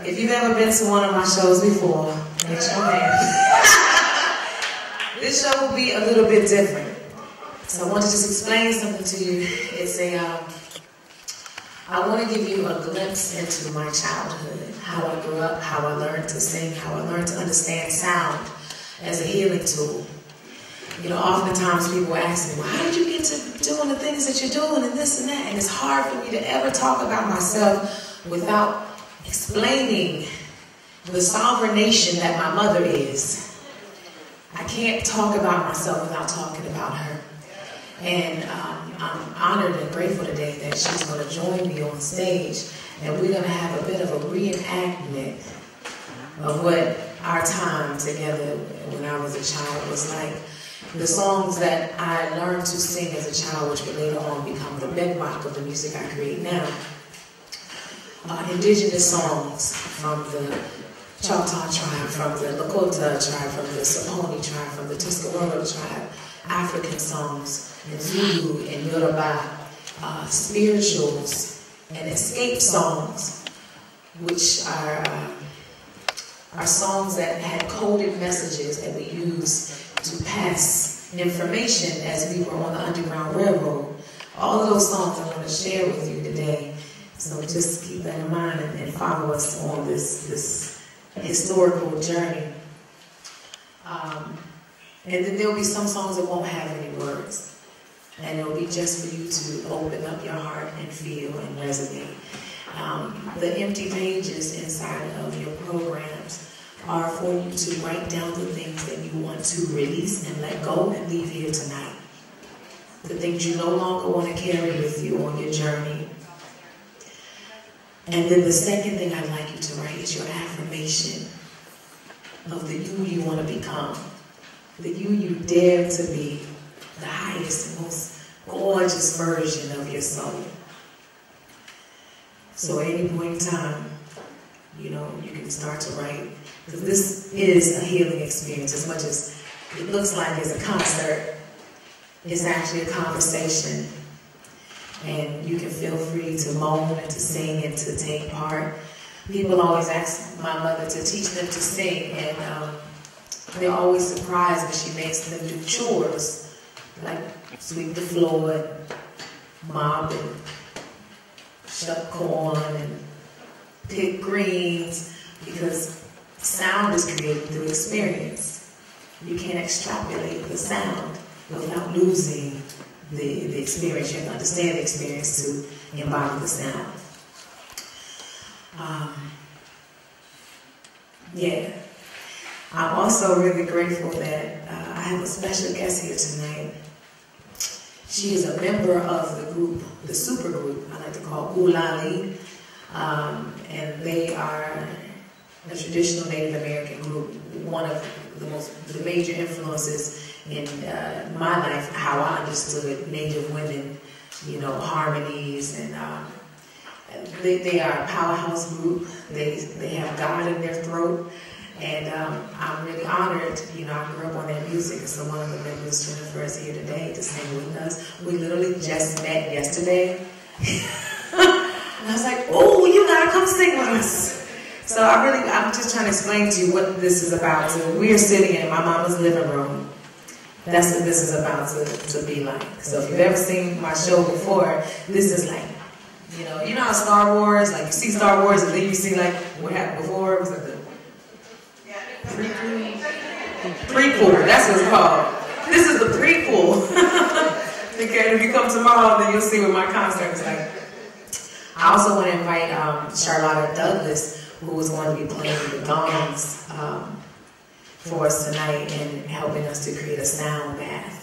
If you've ever been to one of my shows before, raise your hand. This show will be a little bit different. So I want to just explain something to you. I want to give you a glimpse into my childhood, how I grew up, how I learned to sing, how I learned to understand sound as a healing tool. You know, oftentimes people ask me, well, how did you get to doing the things that you're doing and this and that? And it's hard for me to ever talk about myself without explaining the sovereign nation that my mother is. I can't talk about myself without talking about her. And I'm honored and grateful today that she's going to join me on stage, and we're going to have a bit of a reenactment of what our time together when I was a child was like. The songs that I learned to sing as a child, which would later on become the bedrock of the music I create now. Indigenous songs from the Choctaw tribe, from the Lakota tribe, from the Saponi tribe, from the Tuscarora tribe, African songs, and Zulu and Yoruba, spirituals, and escape songs, which are songs that had coded messages that we use to pass information as we were on the Underground Railroad. All of those songs I want to share with you today. So just keep that in mind and follow us on this historical journey. And then there'll be some songs that won't have any words. And it'll be just for you to open up your heart and feel and resonate. The empty pages inside of your programs are for you to write down the things that you want to release and let go and leave here tonight. The things you no longer want to carry with you on your journey. And then the second thing I'd like you to write is your affirmation of the you you want to become. The you dare to be, the highest and most gorgeous version of your soul. So at any point in time, you know, you can start to write. Because this is a healing experience. As much as it looks like it's a concert, it's actually a conversation. And you can feel free to moan and to sing and to take part. People always ask my mother to teach them to sing, and they're always surprised when she makes them do chores, like sweep the floor and mop and shuck corn and pick greens, because sound is created through experience. You can't extrapolate the sound without losing the experience. You have to understand the experience to embody the sound. Yeah. I'm also really grateful that I have a special guest here tonight. She is a member of the group, the super group, I like to call Ulali. And they are a traditional Native American group, one of the major influences in my life, how I understood Native women, you know, harmonies, and they are a powerhouse group. They have God in their throat, and I'm really honored. You know, I grew up on their music, so one of the members, Jennifer, is here today to sing with us. We literally just met yesterday. And I was like, oh, you gotta come sing with us. So I'm just trying to explain to you what this is about. So we're sitting in my mama's living room. That's what this is about to be like. So if you've ever seen my show before, this is like, you know how Star Wars, like you see Star Wars and then you see like what happened before, was it the prequel, that's what it's called. This is the prequel. Okay, if you come tomorrow, then you'll see what my concert is like. I also want to invite Charlotta Douglas, who is going to be playing the gongs for us tonight and helping us to create a sound bath.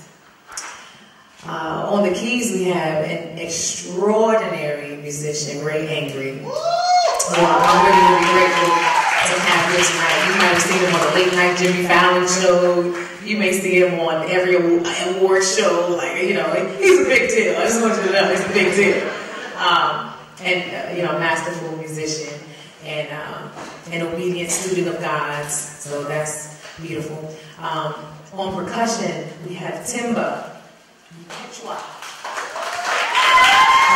On the keys, we have an extraordinary musician, Ray Angry. I'm really grateful to have him tonight. You might have seen him on the late night Jimmy Fallon show. You may see him on every award show. Like, you know, he's a big deal. I just want you to know he's a big deal. And you know, masterful musician and an obedient student of God's. So that's beautiful. On percussion, we have Timba.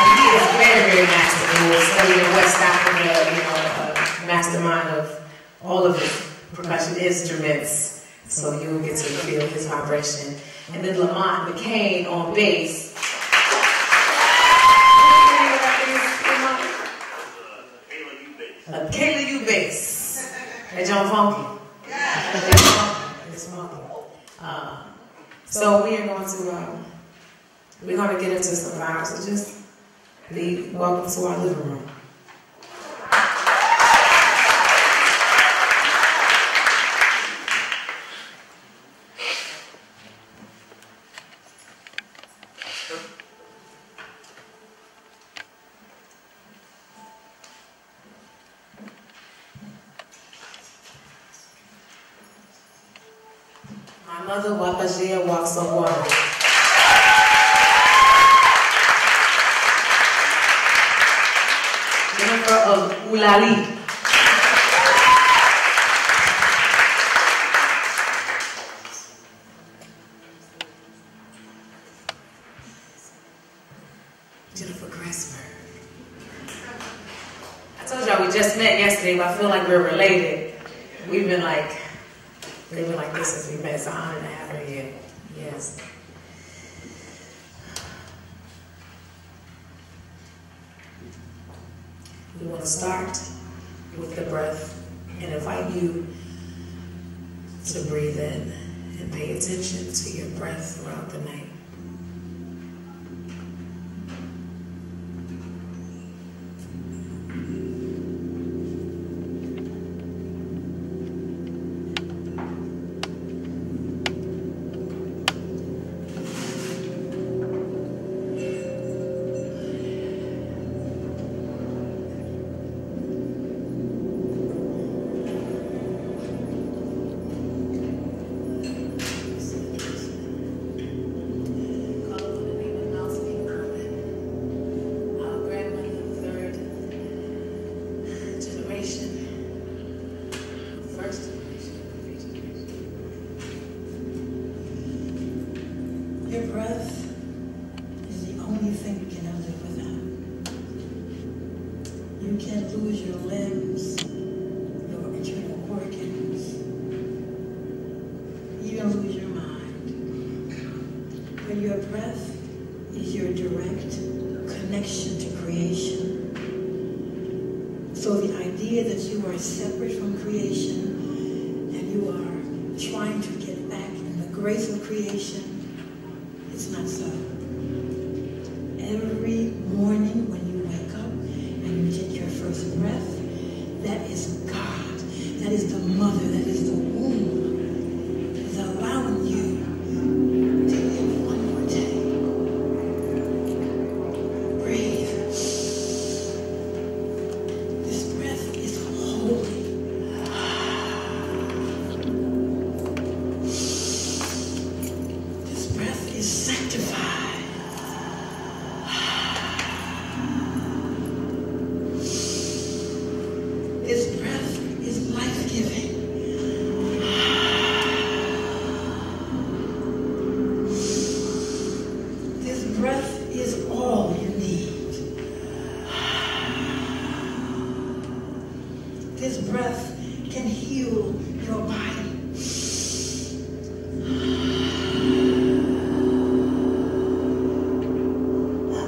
He is very, very masterful. Studied in West Africa, you know, mastermind of all of his percussion instruments, so you'll get to feel his vibration. And then Lamont McCain on bass. Kayla Eubanks. That John Funky. It's funky. So we are going to get into some vibes. So just be welcome to our living room. My mother, Wapajea, walks on water. Jennifer of Ulali. Jennifer Grasberg. I told y'all we just met yesterday, but I feel like we're related. We've been like, they've been like this since we met. It's an honor to have her here. Yes. We want to start with the breath and invite you to breathe in and pay attention to your breath throughout the night. Your breath is the only thing you cannot live without. You can't lose your limbs, your internal organs, even lose your mind. But your breath is your direct connection to creation. So the idea that you are separate from creation and you are trying to get back in the grace of creation, it's not so. Every morning when you wake up and you take your first breath, that is God. That is the mother. That is the womb. That is allowing you to live one more day. Breathe. This breath is holy. Is sanctified. This breath is life-giving. This breath is all you need. This breath can heal your body.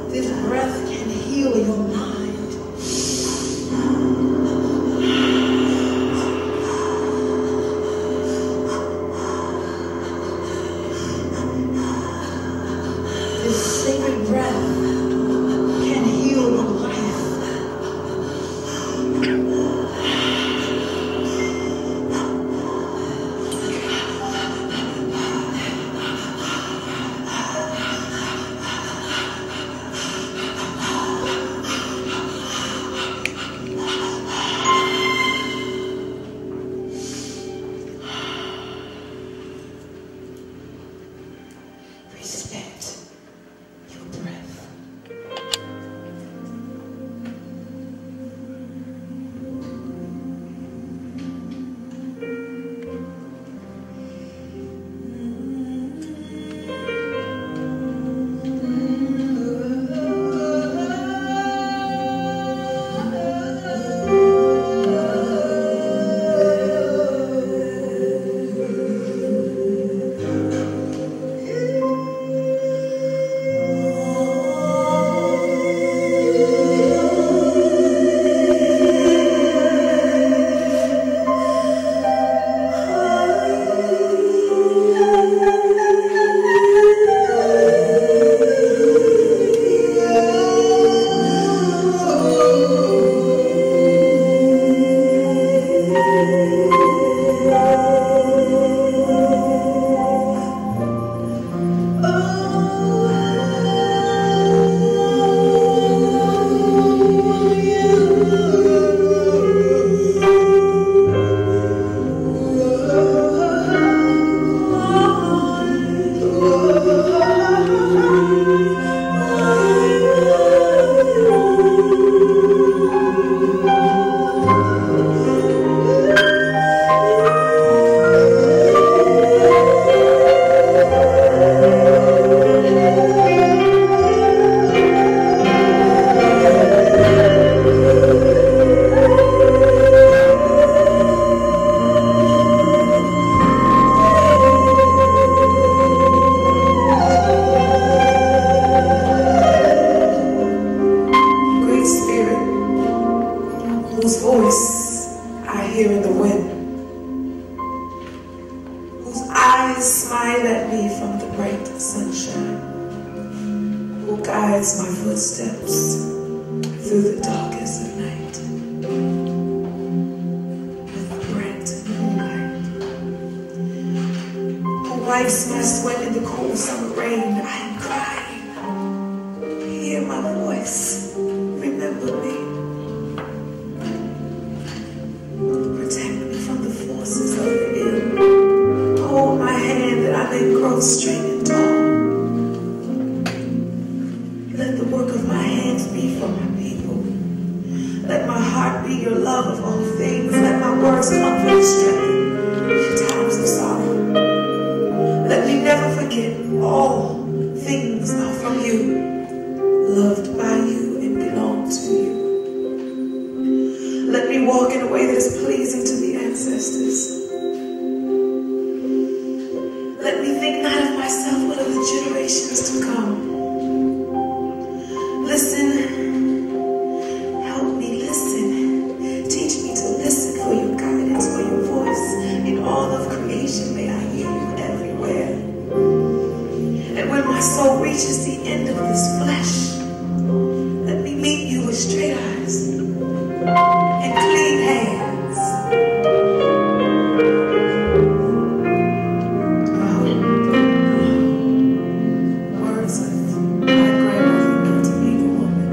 This breath can heal your mind. This sacred breath can heal your life. Respect your breath. bright sunshine, who guides my footsteps through the darkest of night. With bright moonlight, who wipes my sweat in the cool summer rain. I am crying. Hear my voice. Remember me. Protect me from the forces of the ill. Hold my hand that I may grow straight and tall. Let the work of my hands be for my people. Let my heart be your love of all things. Let my words comfort and strengthen in times of sorrow. Let me never forget all things are from you, loved by you and belong to you. Let me walk in a way that is pleasing to the ancestors. Let me think not of myself, but of the generations to come. Listen, help me listen. Teach me to listen for your guidance, for your voice. In all of creation, may I hear you everywhere. And when my soul reaches the end of this flesh, let me meet you with straight eyes and clean hands. Words of my grandmother meant to be the woman.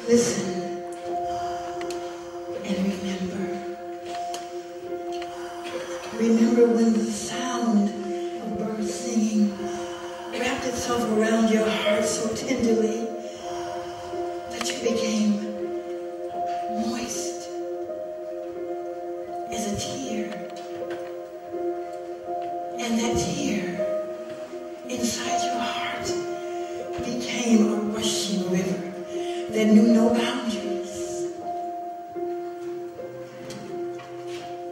Listen and remember. Remember when the sound of birds singing wrapped itself around your heart so tenderly that you became moist as a tear. And that tear inside your heart became a rushing river that knew no boundaries.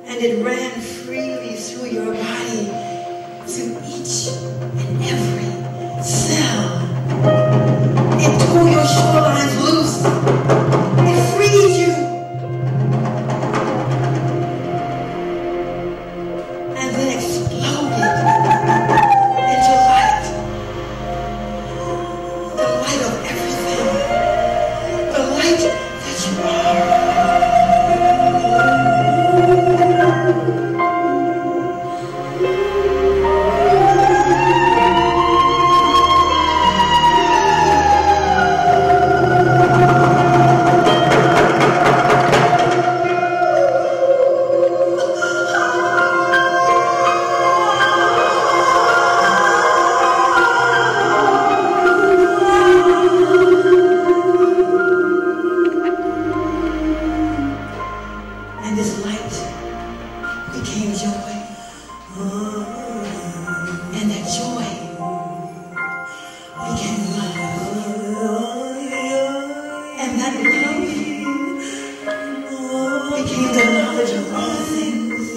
And it ran freely through your body, through each and every cell. It tore your shorelines loose. It freed you. And then exploded into light. The light of everything. The light that love became the knowledge of all things.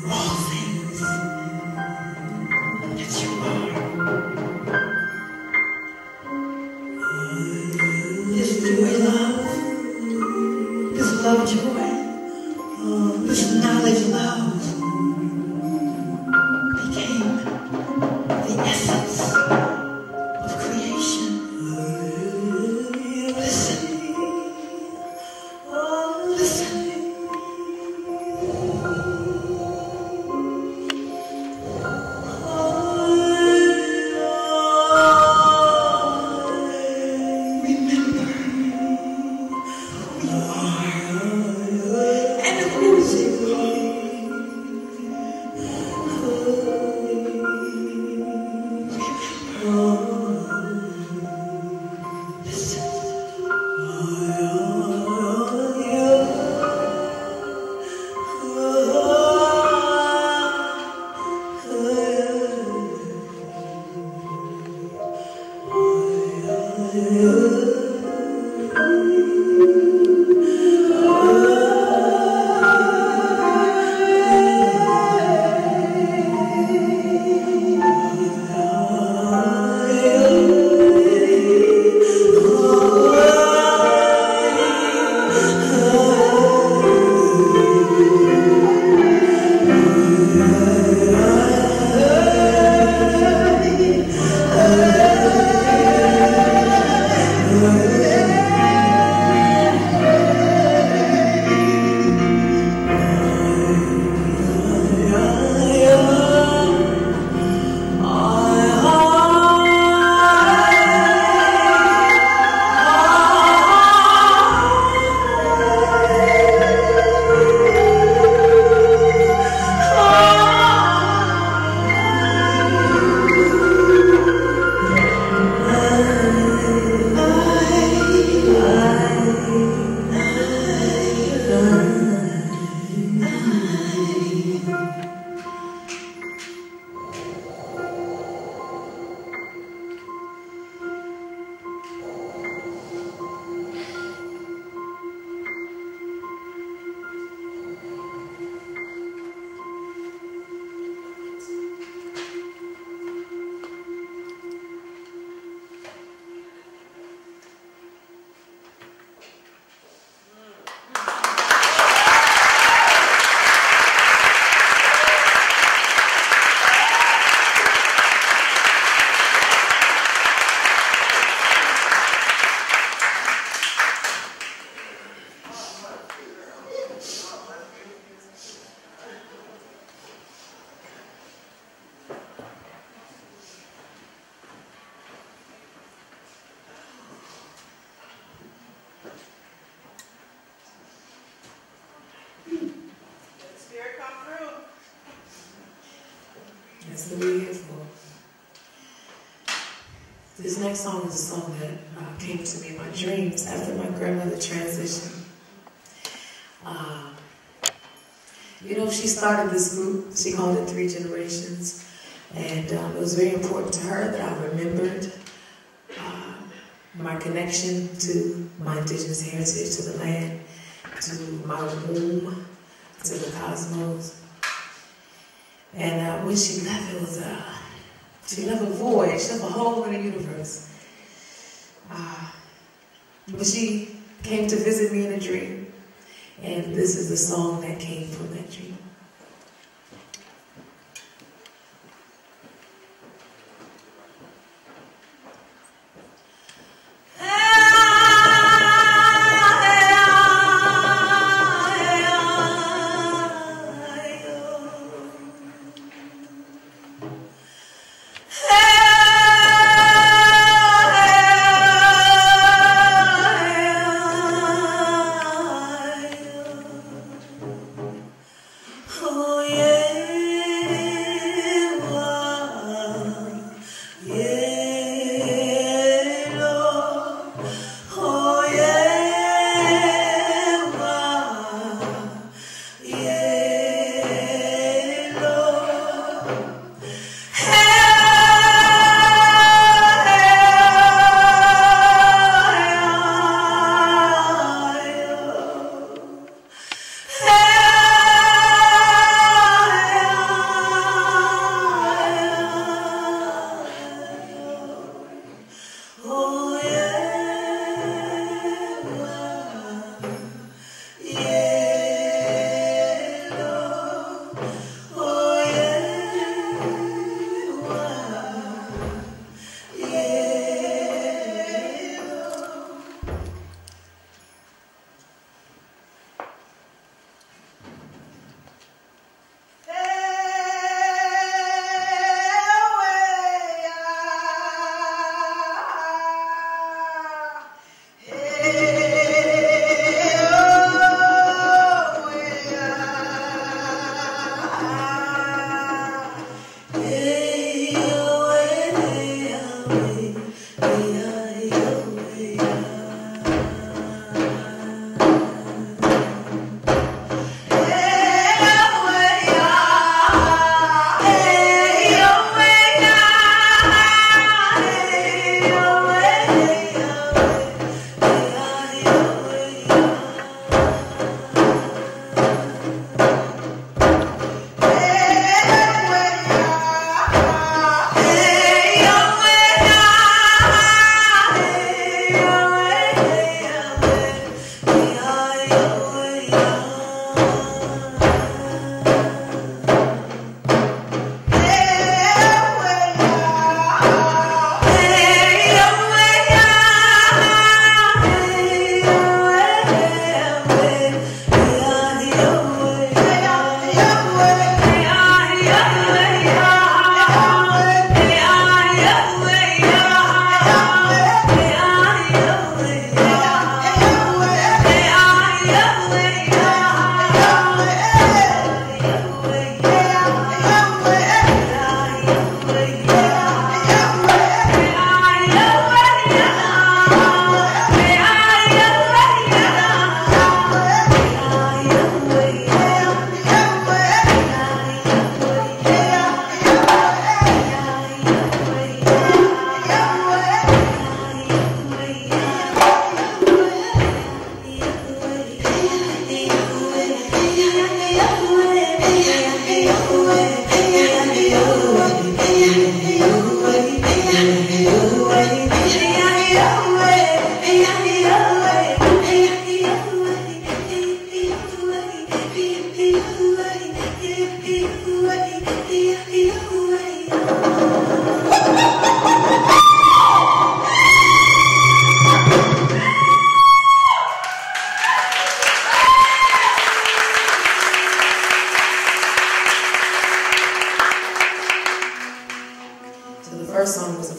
All things that you are. This joy love, this love joy, this knowledge love became the essence of creation. Listen. Listen. Remember who you are and whose you are. That's what we're here for. This next song is a song that came to me in my dreams after my grandmother transitioned. You know, she started this group. She called it 3 Generations. And it was very important to her that I remembered my connection to my indigenous heritage, to the land, to my womb, to the cosmos. And when she left, it was she left a void, she left a hole in the universe. But she came to visit me in a dream, and this is the song that came from that dream.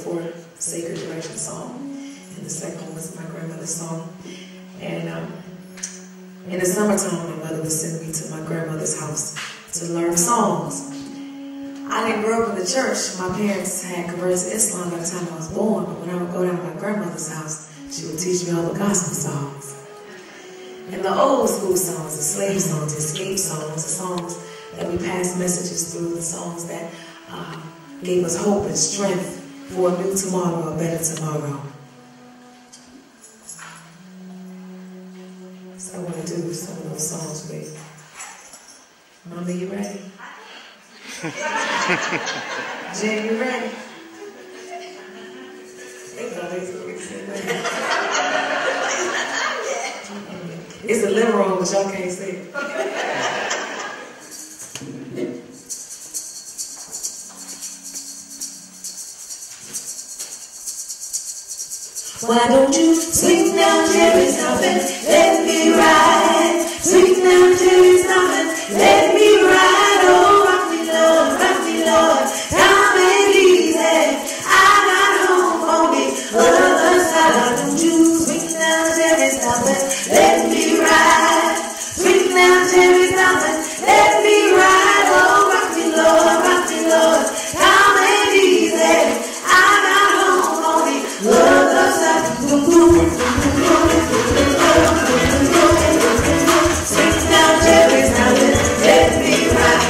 for Sacred Direction song, and the second one was my grandmother's song. And in the summertime, my mother would send me to my grandmother's house to learn songs. I didn't grow up in the church. My parents had converted to Islam by the time I was born, but when I would go down to my grandmother's house, she would teach me all the gospel songs. And the old school songs, the slave songs, the escape songs, the songs that we passed messages through, the songs that gave us hope and strength for a new tomorrow, a better tomorrow. So I want to do some of those songs with you. Mama, you ready? Jen, you ready? It's a living room, but y'all can't see it. Why don't you swing down, Jerry, something, let me ride. Swing down, Jerry, something, let me ride. Oh, rock me, Lord, come and easy. I got home for me, other side. Why don't you swing down, Jerry, something, let me ride. Swing down, Jerry, something, let me ride. Oh, rock me, Lord, come and easy. I got home for me, other side. Swing down, Jerry, something, let me ride.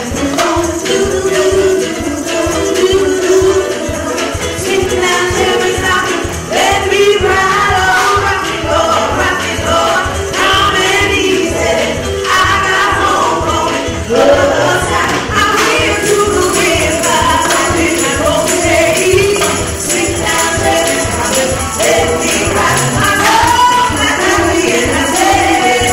Swing down, Jerry, something, let me ride. Oh, rock me, Lord, come and easy. I got home on the other side. I'm here to the river, I'm in my own day. Swing down, Jerry, something, let me ride. I know that I'm here and I say,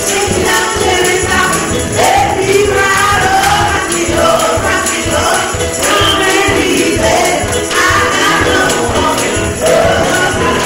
swing down, Jerry, something, let me ride. Oh, rock me, Lord, come and easy. I got home on the other side.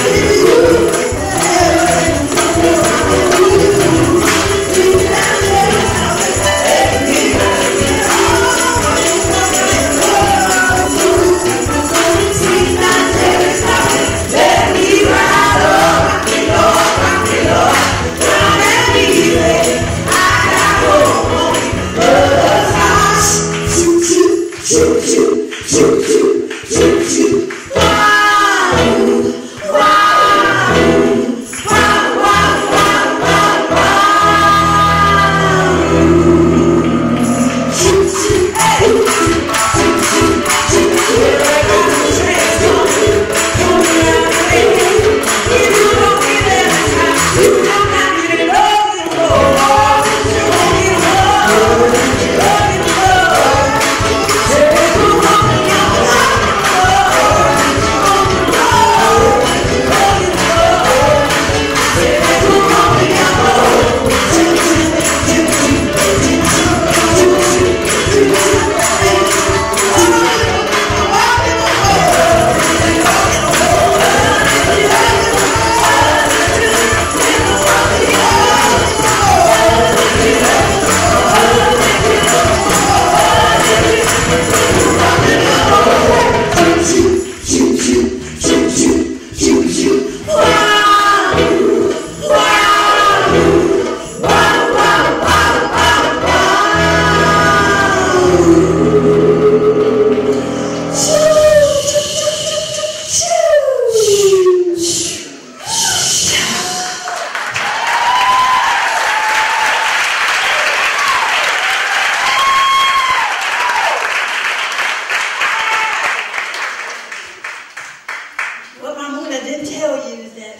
What Mamuna didn't tell you is that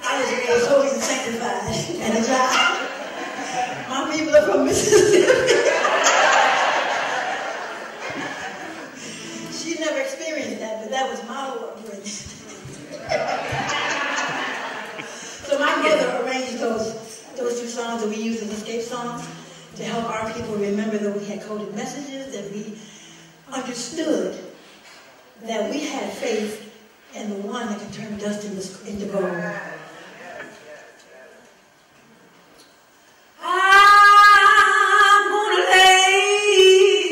I was raised holy and sanctified and a child. My people are from Mississippi. She never experienced that, but that was my upbringing. So my mother arranged those two songs that we use as escape songs to help our people remember that we had coded messages, that we understood that we had faith in the one that can turn dust into gold. I'm gonna lay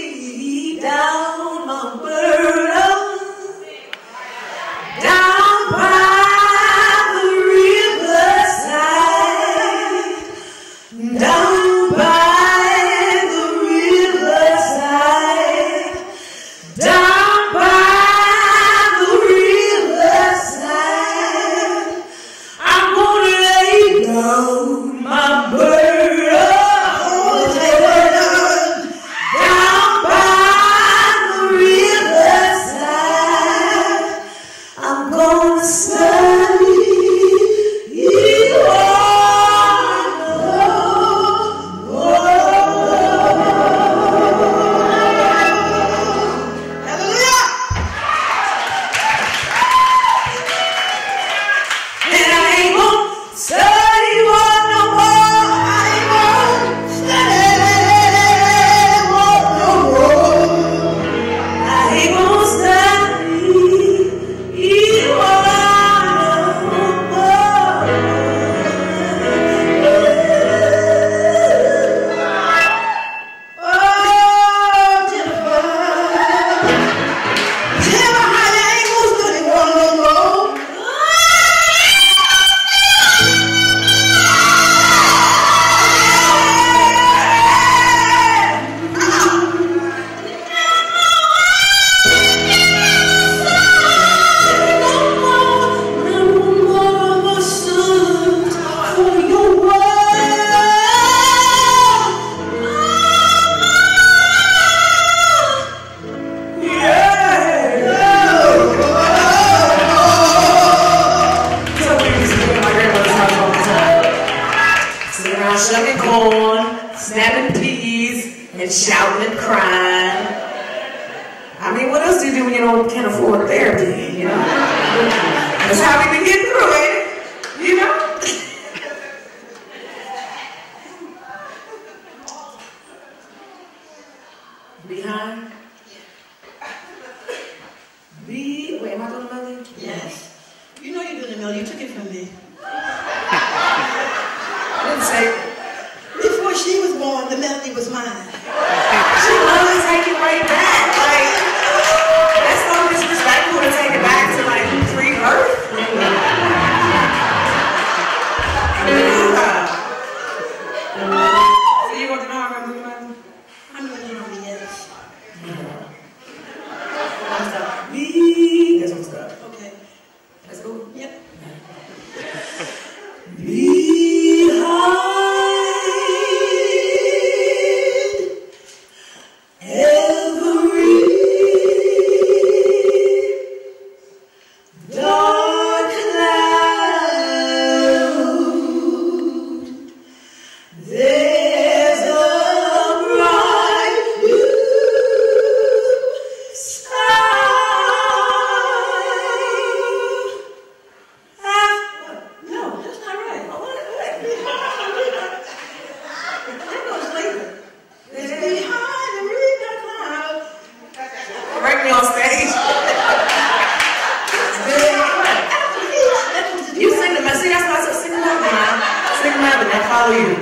down my burden and shouting and crying. I mean, what else do you do when you can't afford therapy, you know? That's how we can get through it, you know? Behind? Wait, am I doing the melody? Yes. You know you're doing the melody. You took it from me. I didn't say it. Before she was born, the melody was mine. She loves to take it right back. Like, that's so disrespectful to take it back to like pre-birth. So you want to know how I'm doing that? I'm going to know, yes. What's up? B. That's what's up. Okay. That's cool. Yep. On stage. You sing the message. That's why I said sing the melody. Sing the melody. I follow you.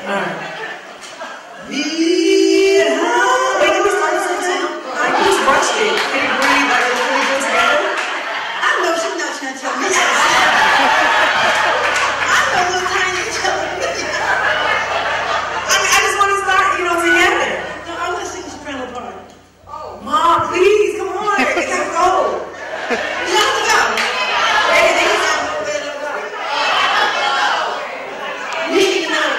Alright. Wait, can we start the same time? I just rushed it. Can you breathe like we're really good together? I know she's not trying to tell me. I know what time you're telling me. I mean, I just want to start, together. No, I want to sing the soprano part. Mom, please, come on. It gotta go. You have to go. Hey, You need to know.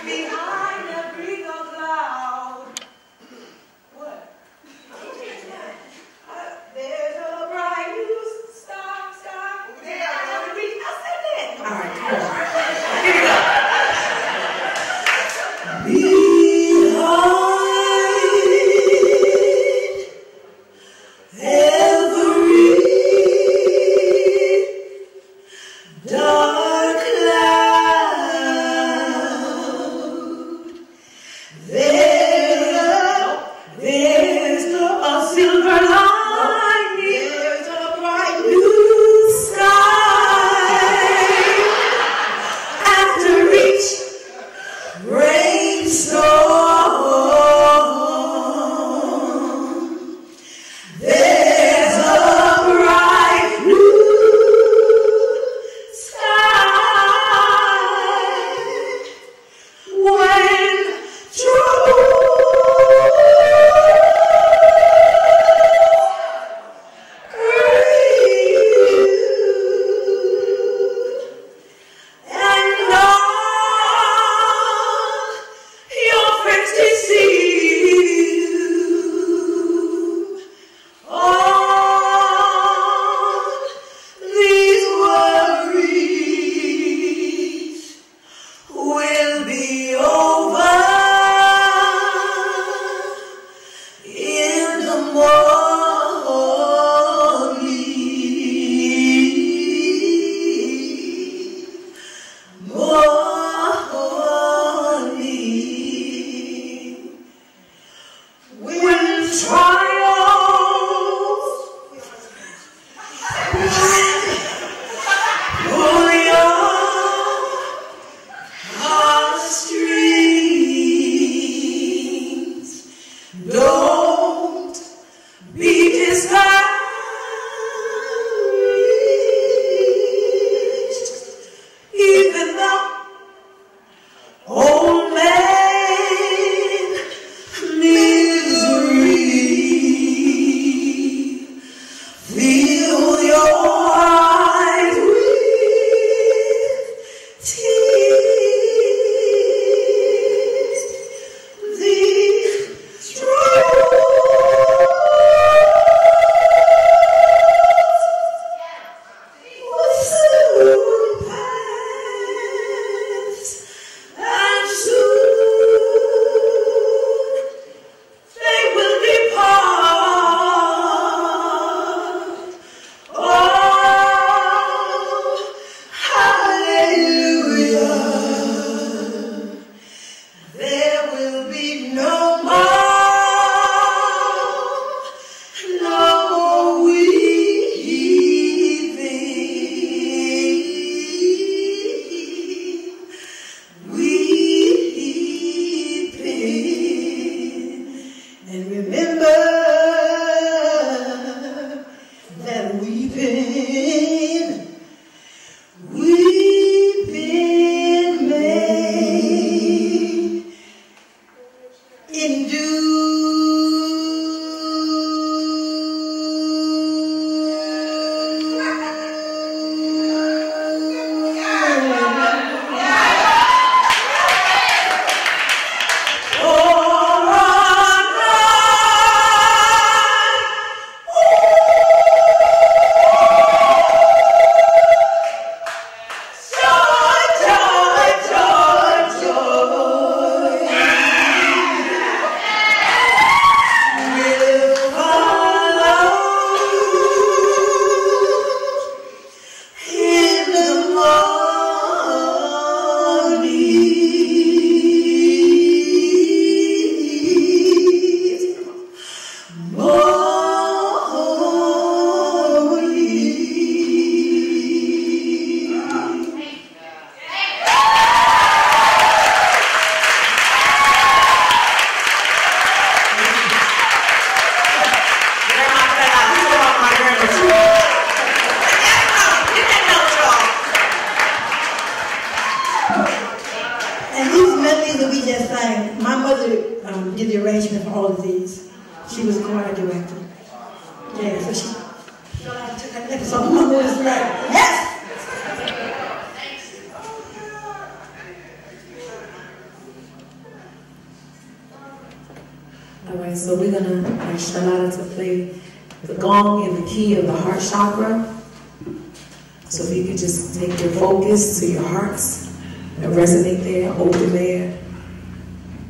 behind every cloud. What? did the arrangement for all of these. She was a choir director. Yeah, so she took that necklace off my mother's right. Yes! All right, so we're gonna ask Charlotta to play the gong in the key of the heart chakra. So if you could just take your focus to your hearts and resonate there, open there,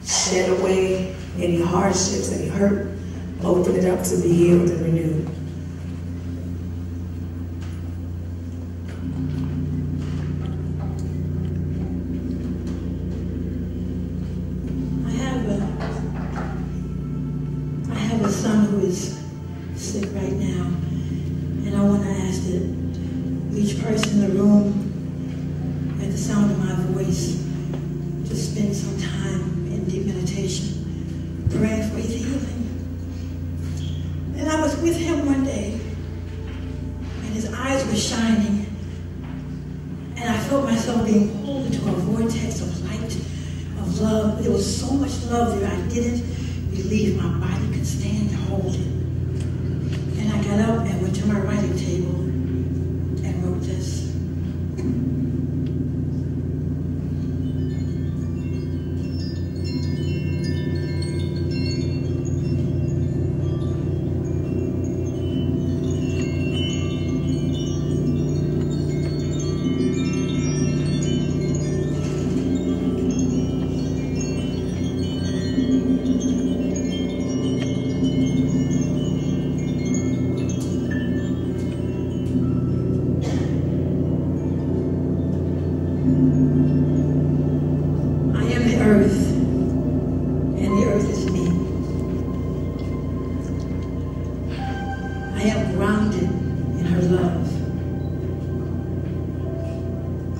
shed away any hardships, any hurt, open it up to be healed and renewed. I have a son who is sick right now, and I want to ask that each person in the room, at the sound of my voice, to spend some time in deep meditation, praying for his healing. And I was with him one day, and his eyes were shining, and I felt myself being pulled into a vortex of light, of love. There was so much love there, I didn't believe my body could stand to hold it. And I got up and went to my writing table and wrote this.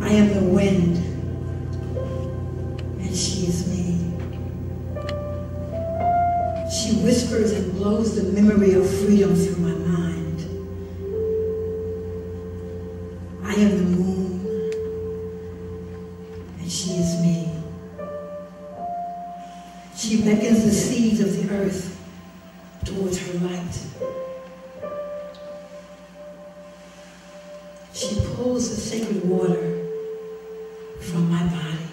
I am the wind, and she is me. She whispers and blows the memory of freedom through my mind. I am the moon, and she is me. She beckons the seeds of the earth towards her light. She pulls the sacred water from my body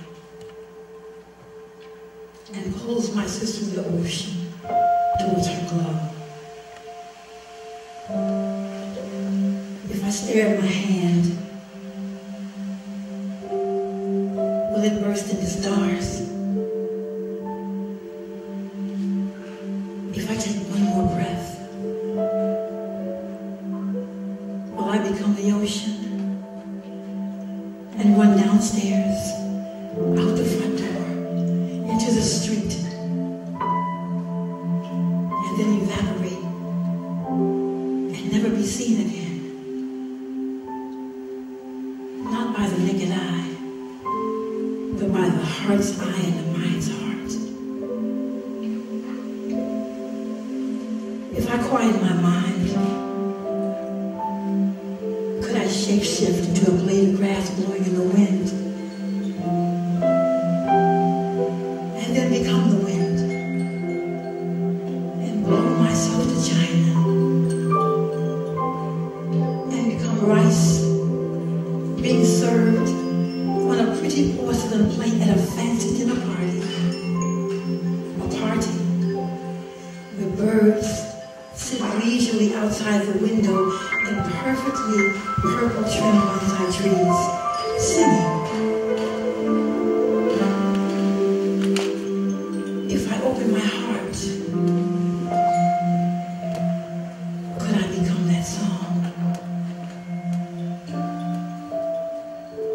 and pulls my sister the ocean towards her glow. If I stare at my hand, will it burst into stars? If I take one more breath, will I become the ocean and run downstairs, out the front door, into the street, and then evaporate and never be seen again? Not by the naked eye, but by the heart's eye and the mind's heart. If I quiet my mind, could I shape-shift into a blade of grass blowing in the wind, and then become the wind, and blow myself to China, and become rice being served on a pretty porcelain plate at a fancy dinner party, a party where birds sit leisurely outside the window in perfectly purple trimmed bonsai trees, singing. If I open my heart, could I become that song?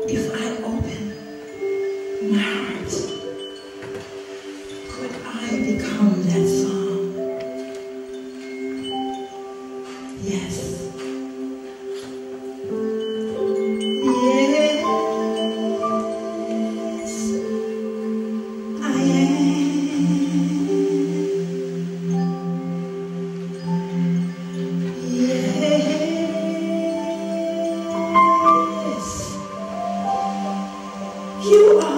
If I open my heart, could I become that song? Yes. You are.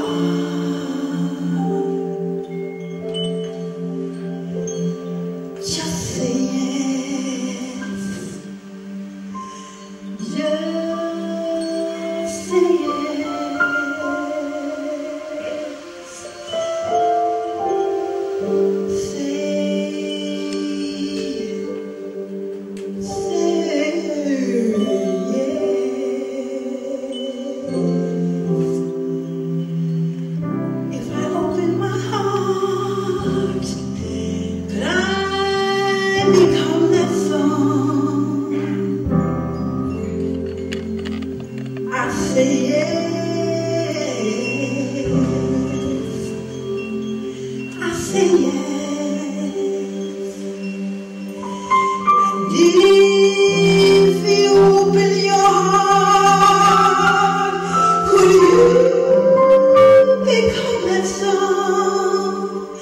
become that song. I say yes. I say yes. And if you open your heart, could you become that song?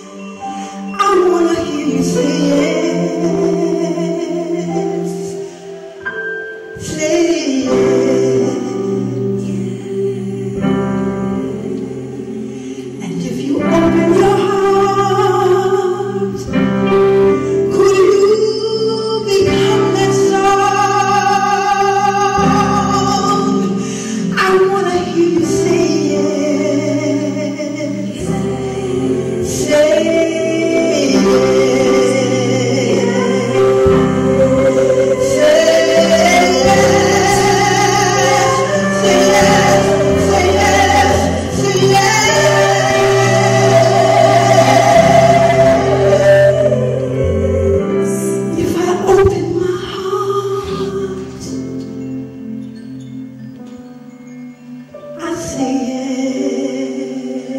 I wanna hear you say yes. Say yes. And if you open your heart, could you become that song? I wanna hear you say yes. Say yes. Say yes. Say yes. Say yes. Say yes. If I open my heart, I say yes.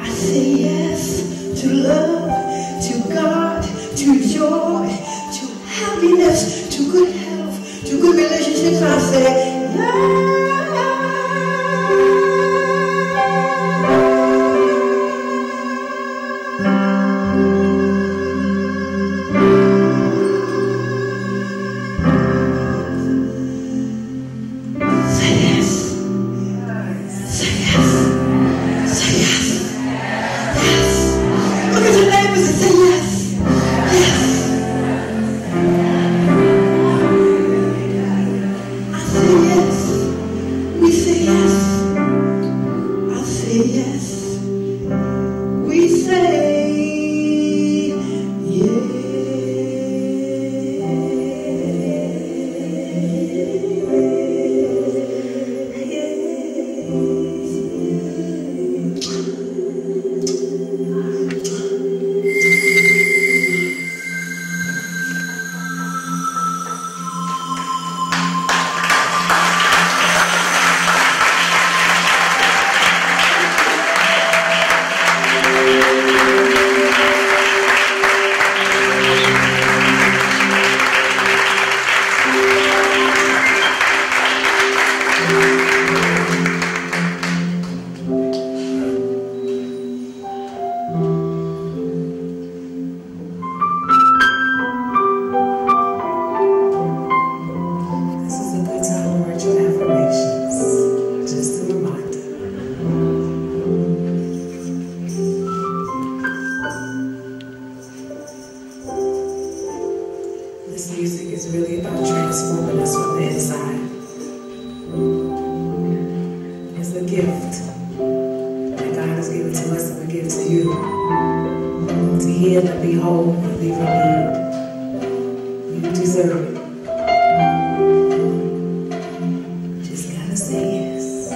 I say yes to love, to God, to joy, to happiness, to good health, to good relationships. I say yes. Say yes. Say yes. Say yes. Yes. Look at your neighbors and say yes. Yes. I say yes. We say yes. I say yes. We say yes. This is a good time to write your affirmations. Just a reminder. This music is really about transforming us from the inside. It's a gift that God has given to us and we give to you. To heal and be whole and be renewed. You deserve it. Just gotta say yes.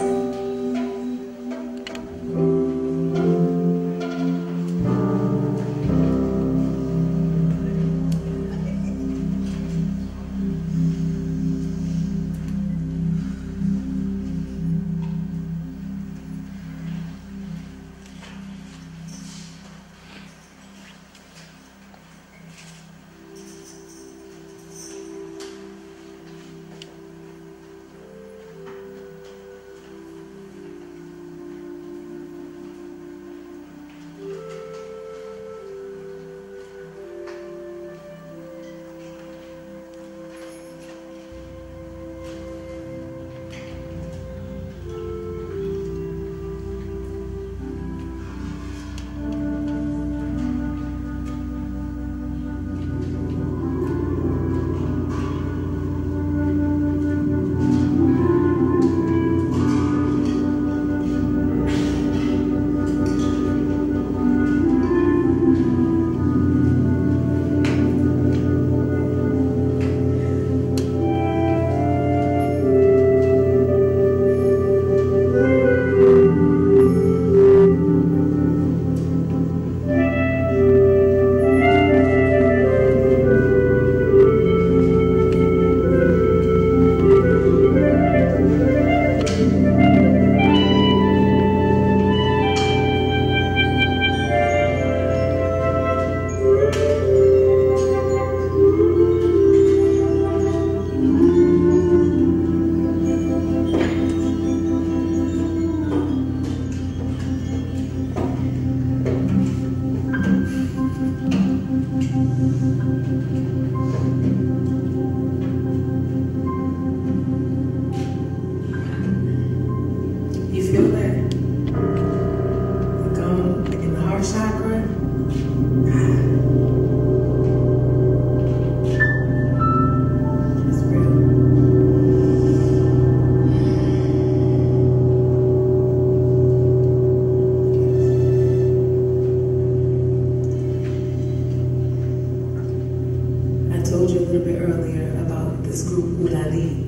this group Ulali.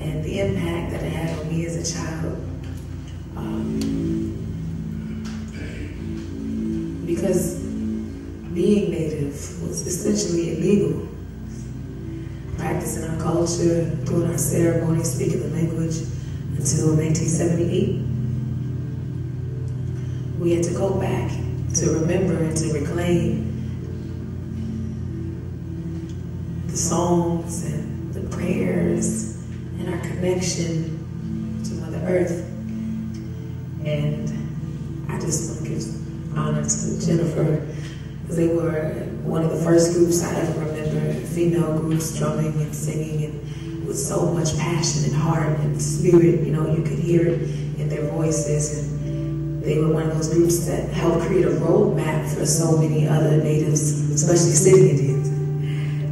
And the impact that it had on me as a child, because being Native was essentially illegal. Practicing our culture, doing our ceremony, speaking the language until 1978. We had to go back to remember and to reclaim the songs and the prayers and our connection to Mother Earth. And I just want to give honor to Jennifer, because they were one of the first groups I ever remember, female groups drumming and singing, and with so much passion and heart and spirit. You know, you could hear it in their voices. And they were one of those groups that helped create a roadmap for so many other natives, especially City Indians,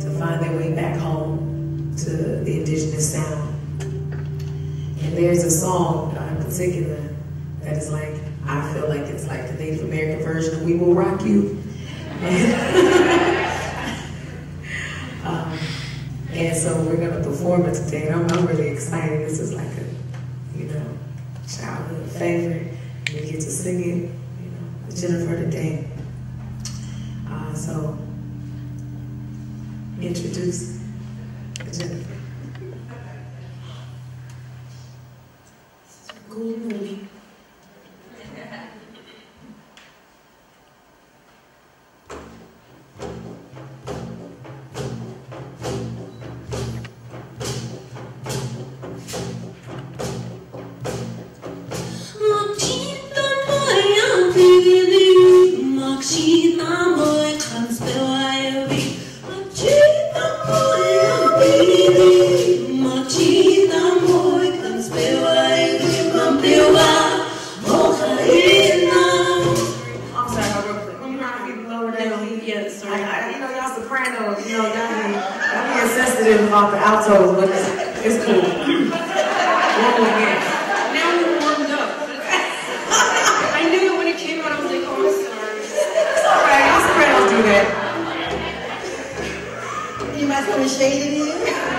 to find their way back home to the indigenous sound. And there's a song in particular that is like, I feel like it's like the Native American version of We Will Rock You. And so we're going to perform it today. And I'm really excited. This is like a, you know, childhood favorite. We get to sing it, you know, with Jennifer today. So introduce Jennifer. Cool movie. About the altos, but it's cool. One more again. Now we're warmed up. I knew it when it came out. I was like, oh, I'm sorry. It's all right. Y'all sopranos do that. You might put a shade in here. Yeah.